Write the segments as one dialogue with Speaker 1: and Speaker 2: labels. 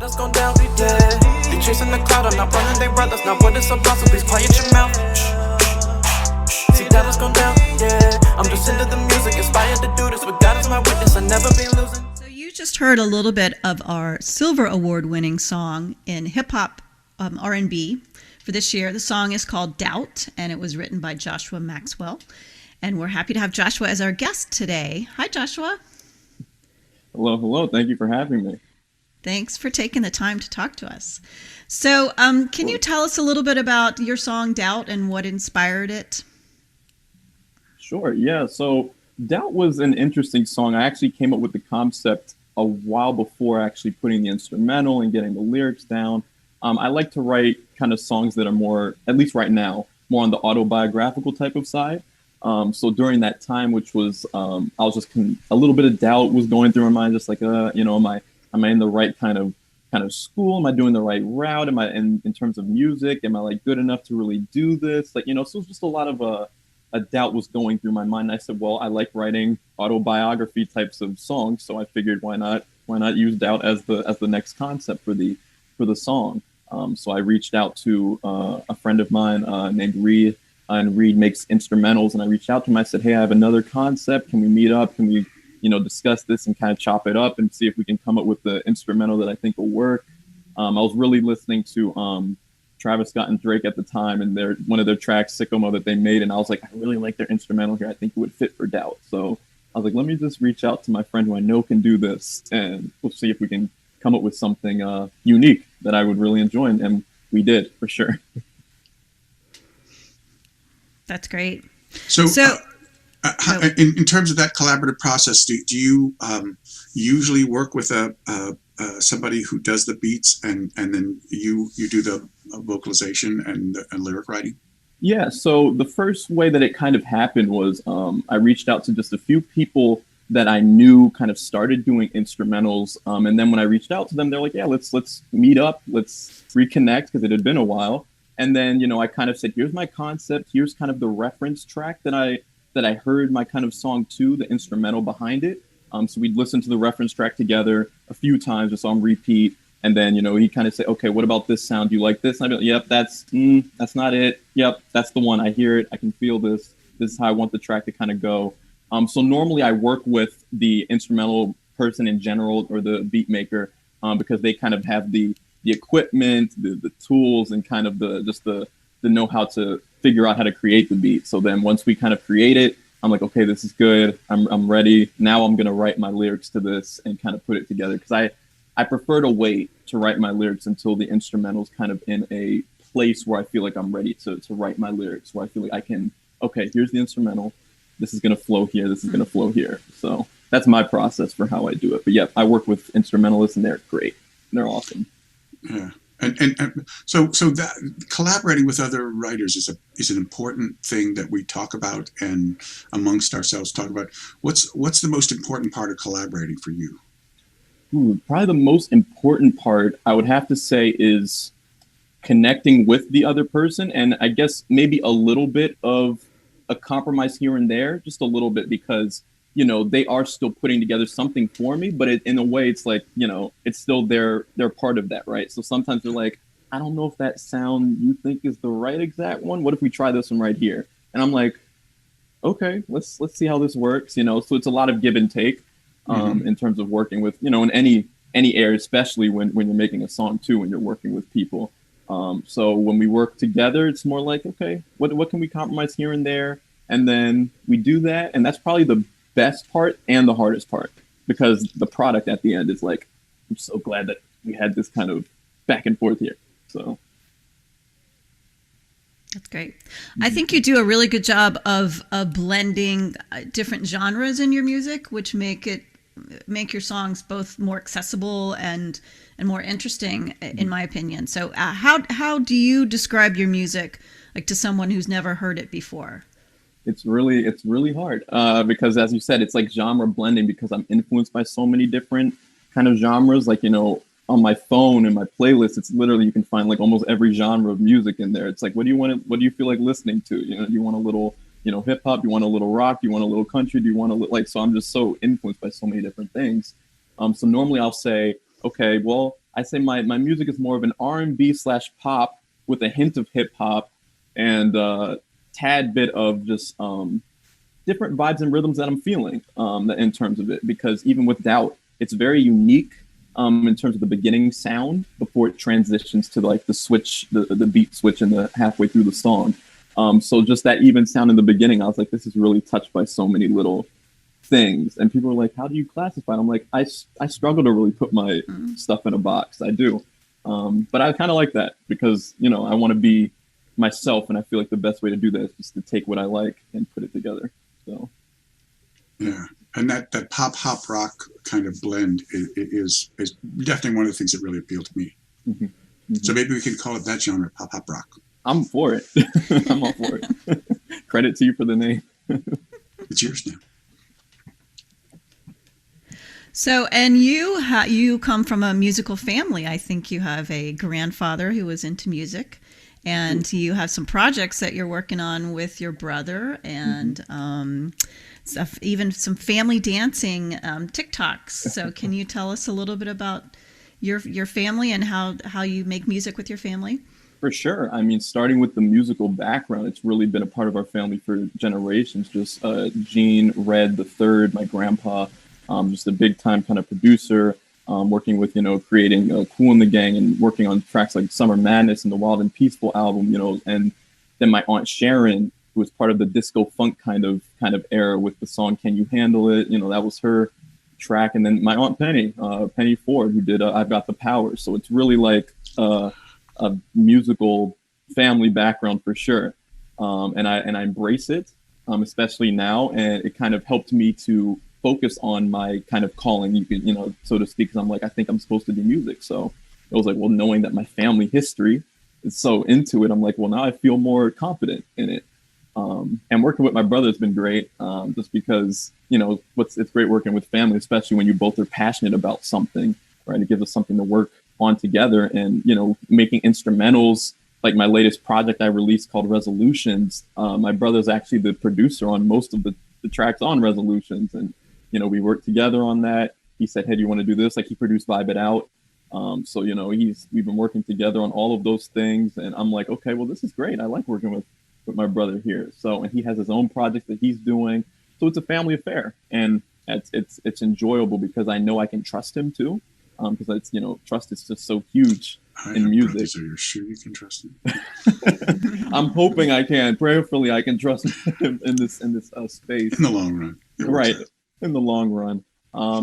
Speaker 1: us gon' down, yeah. They chasing the cloud, I'm not running, they run. That's not what it's about, so please quiet your mouth. See that us gon' down, yeah. I'm just into the music, inspired to do this. With God as my witness, I never be losing.
Speaker 2: So you just heard a little bit of our Silver Award-winning song in hip-hop R&B for this year. The song is called Doubt, and it was written by Joshua Maxwell. And we're happy to have Joshua as our guest today. Hi, Joshua.
Speaker 3: Hello, hello. Thank you for having me.
Speaker 2: Thanks for taking the time to talk to us. So can you tell us a little bit about your song Doubt and what inspired it?
Speaker 3: Sure, yeah. So Doubt was an interesting song. I actually came up with the concept a while before actually putting the instrumental and getting the lyrics down. I like to write kind of songs that are more, at least right now, more on the autobiographical type of side. So during that time, which was, I was just a little bit of doubt was going through my mind, just like, am I in the right kind of school? Am I doing the right route? Am I in terms of music? Am I like good enough to really do this? Like, so it was just a lot of a doubt was going through my mind. And I said, well, I like writing autobiography types of songs, so I figured why not use doubt as the next concept for the song. So I reached out to a friend of mine named Reed. And Reed makes instrumentals, and I reached out to him. I said, hey, I have another concept. Can we meet up? Can we, discuss this and kind of chop it up and see if we can come up with the instrumental that I think will work? I was really listening to Travis Scott and Drake at the time, and one of their tracks, Sycamore, that they made, and I was like, I really like their instrumental here. I think it would fit for Doubt. So I was like, let me just reach out to my friend who I know can do this, and we'll see if we can come up with something unique that I would really enjoy, and we did, for sure.
Speaker 2: That's great.
Speaker 4: So in terms of that collaborative process, do you usually work with somebody who does the beats and then you do the vocalization and lyric writing?
Speaker 3: Yeah, so the first way that it kind of happened was I reached out to just a few people that I knew kind of started doing instrumentals. And then when I reached out to them, they're like, yeah, let's meet up, let's reconnect, because it had been a while. And then, I kind of said, here's my concept. Here's kind of the reference track that I heard my kind of song to, the instrumental behind it. So we'd listen to the reference track together a few times just on repeat. And then, he kind of said, okay, what about this sound? Do you like this? And I'd be like, yep, that's not it. Yep, that's the one. I hear it. I can feel this. This is how I want the track to kind of go. So normally I work with the instrumental person in general, or the beat maker, because they kind of have the equipment, the tools, and kind of the know-how to figure out how to create the beat. So then once we kind of create it, I'm like, okay, this is good. I'm ready. Now I'm going to write my lyrics to this and kind of put it together. Because I prefer to wait to write my lyrics until the instrumental's kind of in a place where I feel like I'm ready to write my lyrics, where I feel like I can, okay, here's the instrumental. This is going to flow here. This is going to flow here. So that's my process for how I do it. But yeah, I work with instrumentalists, and they're great. They're awesome.
Speaker 4: Yeah, and so that collaborating with other writers is an important thing that we talk about and amongst ourselves talk about. What's the most important part of collaborating for you?
Speaker 3: Probably the most important part, I would have to say, is connecting with the other person, and I guess maybe a little bit of a compromise here and there, just a little bit, because they are still putting together something for me, but in a way, it's like, it's still they're part of that, right? So sometimes they're like, I don't know if that sound you think is the right exact one. What if we try this one right here? And I'm like, okay, let's see how this works. So it's a lot of give and take in terms of working with, in any area, especially when you're making a song too, when you're working with people. So when we work together, it's more like, okay, what can we compromise here and there? And then we do that, and that's probably the best part and the hardest part, because the product at the end is like, I'm so glad that we had this kind of back and forth here. So
Speaker 2: that's great. I think you do a really good job of blending different genres in your music, which make your songs both more accessible and more interesting, in my opinion. So how do you describe your music, like, to someone who's never heard it before?
Speaker 3: It's really hard because, as you said, it's like genre blending, because I'm influenced by so many different kind of genres. Like, on my phone and my playlist, it's literally, you can find like almost every genre of music in there. It's like, what do you feel like listening to? Do you want a little, hip hop? Do you want a little rock? Do you want a little country? Do you want so I'm just so influenced by so many different things. So normally I'll say, okay, well, I say my music is more of an R&B / pop with a hint of hip hop and tad bit of just different vibes and rhythms that I'm feeling in terms of it. Because even with Doubt, it's very unique in terms of the beginning sound before it transitions to like the switch, the beat switch in the halfway through the song. So just that even sound in the beginning, I was like, this is really touched by so many little things. And people are like, how do you classify it? I'm like, I struggle to really put my stuff in a box. I do. But I kind of like that because, you know, I want to be myself. And I feel like the best way to do that is just to take what I like and put it together. So.
Speaker 4: Yeah. And that pop hop rock kind of blend is definitely one of the things that really appealed to me.
Speaker 3: Mm-hmm. Mm-hmm.
Speaker 4: So maybe we can call it that genre, pop hop rock.
Speaker 3: I'm for it. I'm all for it. Credit to you for the name.
Speaker 4: It's yours now.
Speaker 2: So, and you come from a musical family. I think you have a grandfather who was into music, and you have some projects that you're working on with your brother, and stuff, even some family dancing TikToks. So, can you tell us a little bit about your family and how you make music with your family?
Speaker 3: For sure. I mean, starting with the musical background, it's really been a part of our family for generations. Just Gene Red the Third, my grandpa. Just a big time kind of producer, working with, you know, creating Kool and the Gang and working on tracks like Summer Madness and the Wild and Peaceful album, you know, and then my Aunt Sharon, who was part of the disco funk kind of era with the song Can You Handle It? You know, that was her track. And then my Aunt Penny, Penny Ford, who did I've Got the Power. So it's really like a musical family background for sure. And I embrace it, especially now. And it kind of helped me to focus on my kind of calling, you know, so to speak, because I'm like, I think I'm supposed to do music. So it was like, well, knowing that my family history is so into it, I'm like, well, now I feel more confident in it. And working with my brother has been great, just because, you know, it's great working with family, especially when you both are passionate about something, right? It gives us something to work on together. And, you know, making instrumentals, like my latest project I released called Resolutions, my brother's actually the producer on most of the tracks on Resolutions. And, you know, we worked together on that. He said, hey, do you want to do this? Like, he produced Vibe It Out. So, you know, we've been working together on all of those things. And I'm like, okay, well, this is great. I like working with my brother here. So, and he has his own projects that he's doing. So it's a family affair. And it's enjoyable because I know I can trust him too. Because it's, you know, trust is just so huge in music.
Speaker 4: So you're sure you can trust him?
Speaker 3: I'm hoping I can. Prayerfully, I can trust him in this space.
Speaker 4: In the long run.
Speaker 3: Right. In the long run.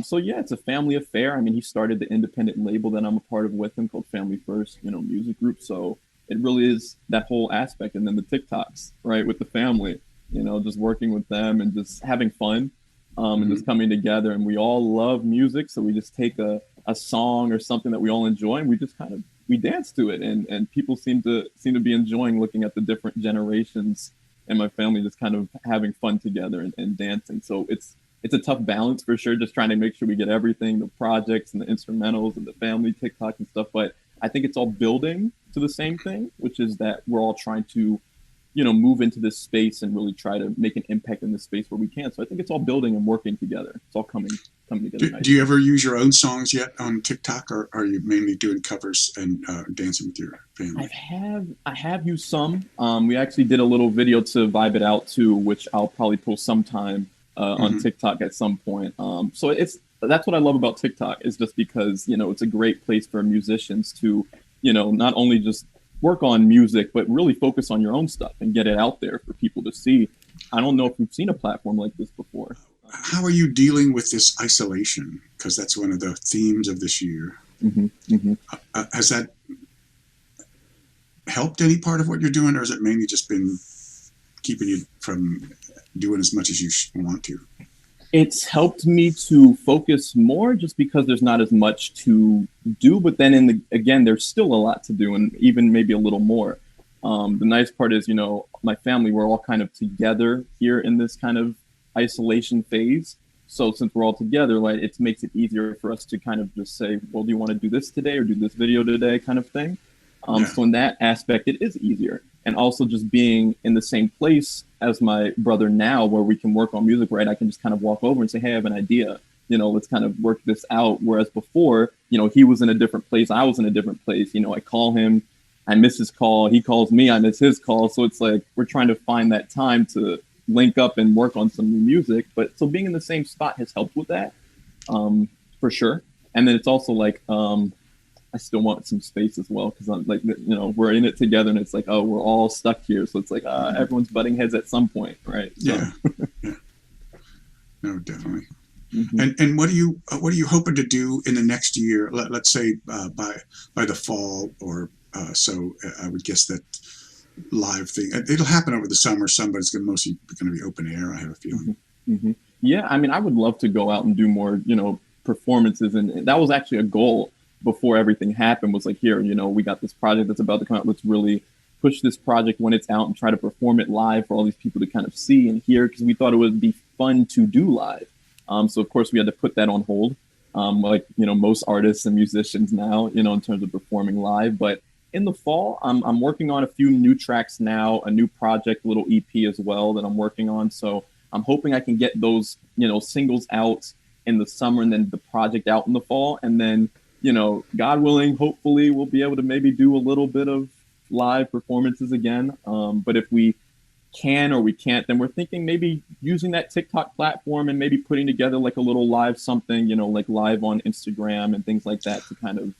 Speaker 3: So yeah, it's a family affair. I mean, he started the independent label that I'm a part of with him called Family First, you know, music group. So it really is that whole aspect. And then the TikToks, right, with the family, you know, just working with them and just having fun, and just coming together. And we all love music. So we just take a song or something that we all enjoy and we just we dance to it. And people seem to be enjoying looking at the different generations and my family just kind of having fun together and dancing. So it's a tough balance for sure, just trying to make sure we get everything, the projects and the instrumentals and the family TikTok and stuff. But I think it's all building to the same thing, which is that we're all trying to, you know, move into this space and really try to make an impact in this space where we can. So I think it's all building and working together. It's all coming together.
Speaker 4: Do you ever use your own songs yet on TikTok, or are you mainly doing covers and dancing with your family?
Speaker 3: I have used some. We actually did a little video to Vibe It Out too, which I'll probably post sometime on TikTok at some point. So that's what I love about TikTok, is just because, you know, it's a great place for musicians to, you know, not only just work on music, but really focus on your own stuff and get it out there for people to see. I don't know if we've seen a platform like this before.
Speaker 4: How are you dealing with this isolation? Because that's one of the themes of this year. Has that helped any part of what you're doing, or has it mainly just been keeping you from doing as much as you want to?
Speaker 3: It's helped me to focus more just because there's not as much to do. But then again, there's still a lot to do, and even maybe a little more. The nice part is, you know, my family, we're all kind of together here in this kind of isolation phase. So since we're all together, like, it makes it easier for us to kind of just say, well, do you want to do this today or do this video today kind of thing? So in that aspect, it is easier. And also just being in the same place as my brother now, where we can work on music, right? I can just kind of walk over and say, hey, I have an idea. let's kind of work this out. Whereas before, he was in a different place, I was in a different place. I call him, I miss his call, he calls me, I miss his call. So it's like we're trying to find that time to link up and work on some new music. But so being in the same spot has helped with that, for sure. And then it's also like I still want some space as well, because I'm like, we're in it together, and it's like, oh, we're all stuck here. So it's like everyone's butting heads at some point, right? So.
Speaker 4: Yeah. Yeah. No, definitely. Mm-hmm. And what are you hoping to do in the next year? Let's say by the fall, or so. I would guess that live thing, it'll happen over the summer. Somebody's mostly going to be open air, I have a feeling.
Speaker 3: Mm-hmm. Mm-hmm. Yeah, I mean, I would love to go out and do more, performances, and that was actually a goal before everything happened. Was like, here, we got this project that's about to come out. Let's really push this project when it's out and try to perform it live for all these people to kind of see and hear, because we thought it would be fun to do live. So of course we had to put that on hold, like most artists and musicians now, in terms of performing live. But in the fall, I'm working on a few new tracks now, a new project, a little EP as well that I'm working on. So I'm hoping I can get those singles out in the summer, and then the project out in the fall, and then God willing, hopefully we'll be able to maybe do a little bit of live performances again. But if we can or we can't, then we're thinking maybe using that TikTok platform and maybe putting together like a little live something, like live on Instagram and things like that to kind of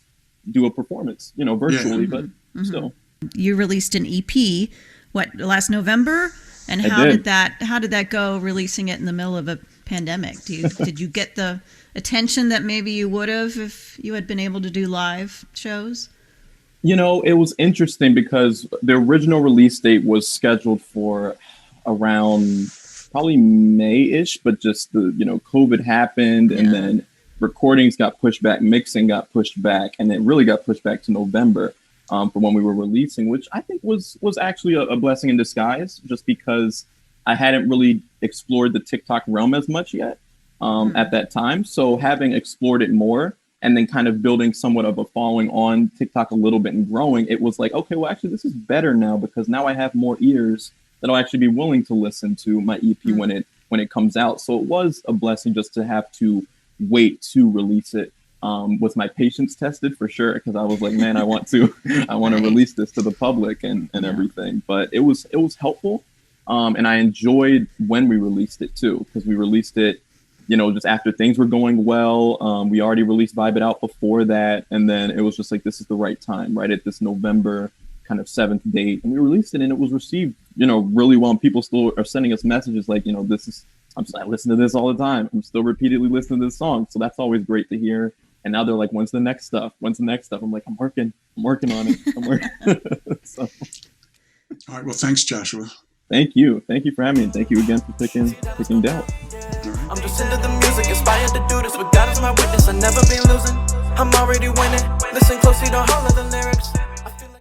Speaker 3: do a performance, virtually, but still. You
Speaker 2: released an EP, last November? And how did that go, releasing it in the middle of a pandemic? Did you get the attention that maybe you would have if you had been able to do live shows?
Speaker 3: It was interesting because the original release date was scheduled for around probably May-ish, but just the, COVID happened, and then recordings got pushed back, mixing got pushed back, and it really got pushed back to November for when we were releasing, which I think was actually a blessing in disguise, just because I hadn't really explored the TikTok realm as much yet at that time. So having explored it more, and then kind of building somewhat of a following on TikTok a little bit and growing, it was like, okay, well, actually, this is better now, because now I have more ears that'll actually be willing to listen to my EP when it comes out. So it was a blessing just to have to wait to release it. Was my patience tested? For sure, because I was like, man, I want to release this to the public and everything. But it was helpful, and I enjoyed when we released it too, because we released it, just after things were going well. We already released Vibe It Out before that. And then it was just like, this is the right time, right at this November kind of 7th date. And we released it, and it was received, really well. And people still are sending us messages like, I listen to this all the time. I'm still repeatedly listening to this song. So that's always great to hear. And now they're like, when's the next stuff? I'm like, I'm working on it. So.
Speaker 4: All right. Well, thanks, Joshua.
Speaker 3: Thank you for having me, and thank you again for picking Doubt.
Speaker 1: I'm just into the music, inspired to do this. With God as my witness, I never been losing. I'm already winning. Listen closely to all of the lyrics.